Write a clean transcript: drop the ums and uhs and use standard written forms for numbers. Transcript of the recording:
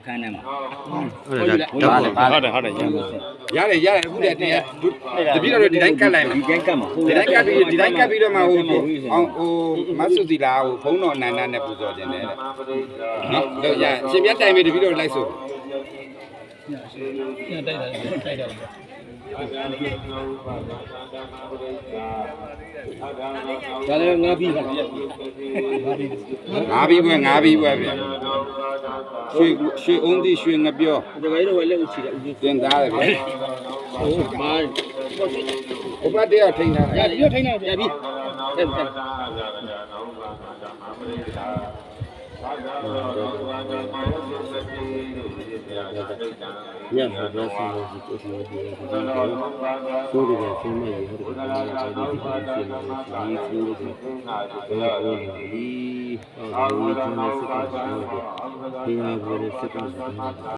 ခန်းထဲမှာ ဟုတ်တယ်ရတယ်အခုတည်းတပည့်တော်ဒီတိုင်းကတ်လိုက်မှာ ဒီတိုင်းကတ်မှာ ဒီတိုင်းကတ်ပြီးတော့မှဟိုမဆုစီလာဟိုဘုံတော်အနန္ဒနဲ့ပူဇော်ခြင်းတယ်နော်တော့ရရှင်မြတ်တိုင်ပြီတပည့်တော်လိုက်ဆို တိုက်တာဒါလည်းငါပြီးပါလား ငါးပြီးပွဲဗျရွှေအုံးသီးရွှေငပြော ဒီကိတော့လည်းဥချီတယ်ဥ သင်သားတယ်ဗျ ဟိုမာ ဘုရားတရားထိန်ထား ရပြီထိုင်းနေရပြီတက်တက် ညမှာတော့ဆင်းလို့ဒီကိုဆိုဒီဆိုတယ်ဆိုတယ်ဆင်းနေရတယ်ဒီကနေ့ဒီဆင်းနေတယ်ဒီဆိုတယ်ဒီဒီဒီဒီစကားဆိုတယ်ဒီဟာကိုစကား